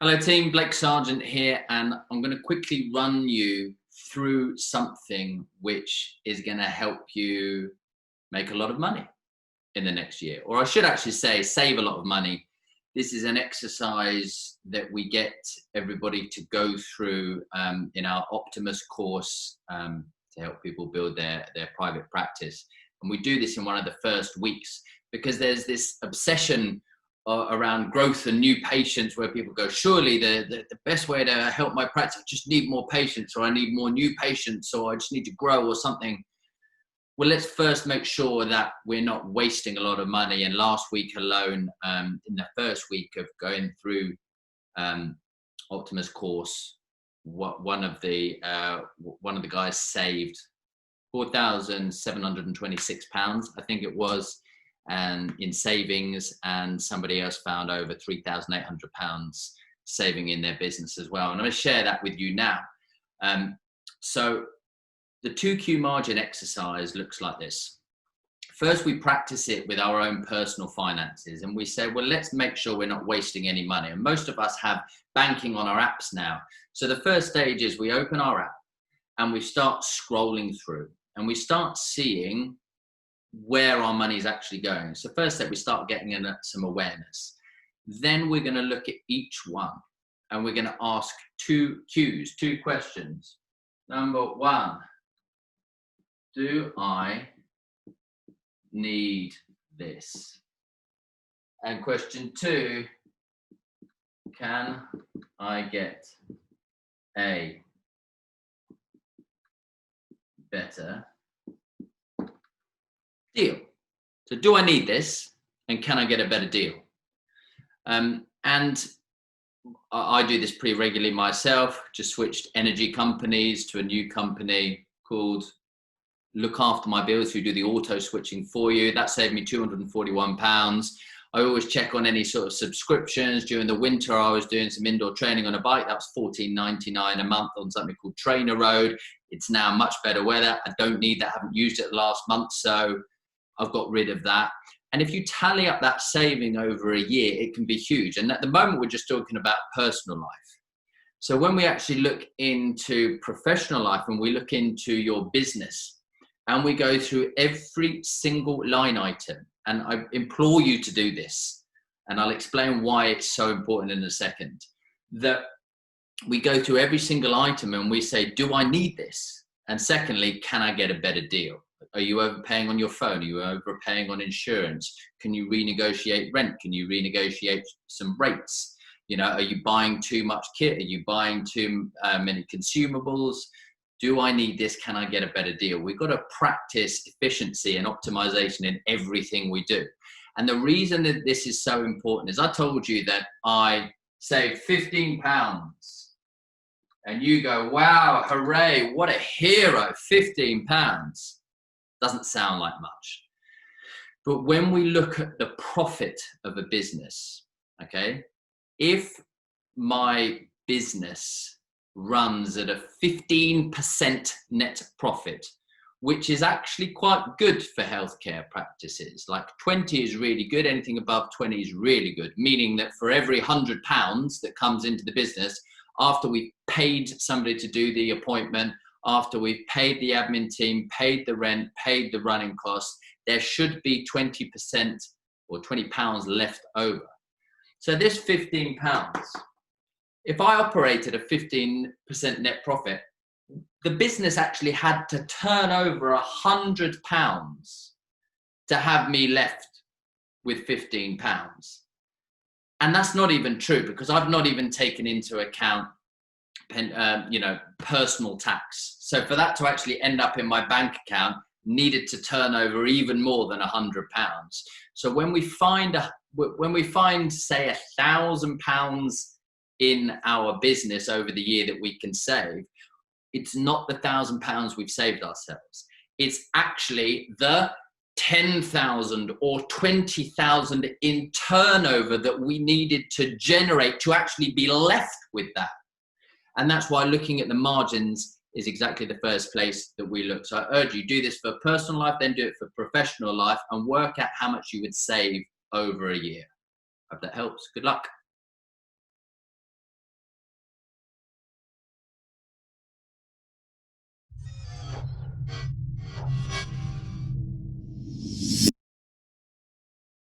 Hello team, Blake Sargent here, and I'm going to quickly run you through something which is going to help you make a lot of money in the next year. Or I should actually say save a lot of money. This is an exercise that we get everybody to go through in our Optimus course to help people build their private practice. And we do this in one of the first weeks because there's this obsession around growth and new patients where people go, surely the best way to help my practice, I just need more patients, or I need more new patients, or I just need to grow or something. Well, let's first make sure that we're not wasting a lot of money. And last week alone, in the first week of going through Optimus course, one of the guys saved £4,726, I think it was, and in savings, and somebody else found over £3,800 saving in their business as well. And I'm going to share that with you now. So the 2Q margin exercise looks like this. First, we practice it with our own personal finances, and we say, well, let's make sure we're not wasting any money. And most of us have banking on our apps now. So the first stage is we open our app and we start scrolling through, and we start seeing where our money is actually going. So first step, we start getting in some awareness. Then we're going to look at each one, and we're going to ask two questions. Number one, do I need this? And question two, can I get a better deal? So do I need this, and can I get a better deal? And I do this pretty regularly myself. Just switched energy companies to a new company called Look After My Bills, who do the auto switching for you. That saved me £241. I always check on any sort of subscriptions. During the winter, I was doing some indoor training on a bike. That was $14.99 a month on something called Trainer Road. It's now much better weather. I don't need that. I haven't used it last month, so I've got rid of that. And if you tally up that saving over a year, it can be huge. And at the moment, we're just talking about personal life. So when we actually look into professional life, and we look into your business, and we go through every single line item, and I implore you to do this, and I'll explain why it's so important in a second, that we go through every single item and we say, do I need this? And secondly, can I get a better deal? Are you overpaying on your phone? Are you overpaying on insurance? Can you renegotiate rent? Can you renegotiate some rates? You know, are you buying too much kit? Are you buying too many consumables? Do I need this? Can I get a better deal? We've got to practice efficiency and optimization in everything we do. And the reason that this is so important is I told you that I saved £15. And you go, wow, hooray, what a hero, £15. Doesn't sound like much. But when we look at the profit of a business, okay, if my business runs at a 15% net profit, which is actually quite good for healthcare practices, like 20 is really good, anything above 20 is really good, meaning that for every £100 that comes into the business, after we've paid somebody to do the appointment, after we've paid the admin team, paid the rent, paid the running costs, there should be 20% or £20 left over. So this £15, if I operated a 15% net profit, the business actually had to turn over £100 to have me left with £15. And that's not even true, because I've not even taken into account personal tax. So for that to actually end up in my bank account, needed to turn over even more than £100. So when we find say £1,000 in our business over the year that we can save, it's not the £1,000 we've saved ourselves. It's actually the 10,000 or 20,000 in turnover that we needed to generate to actually be left with that. And that's why looking at the margins is exactly the first place that we look. So I urge you, do this for personal life, then do it for professional life, and work out how much you would save over a year. Hope that helps. Good luck.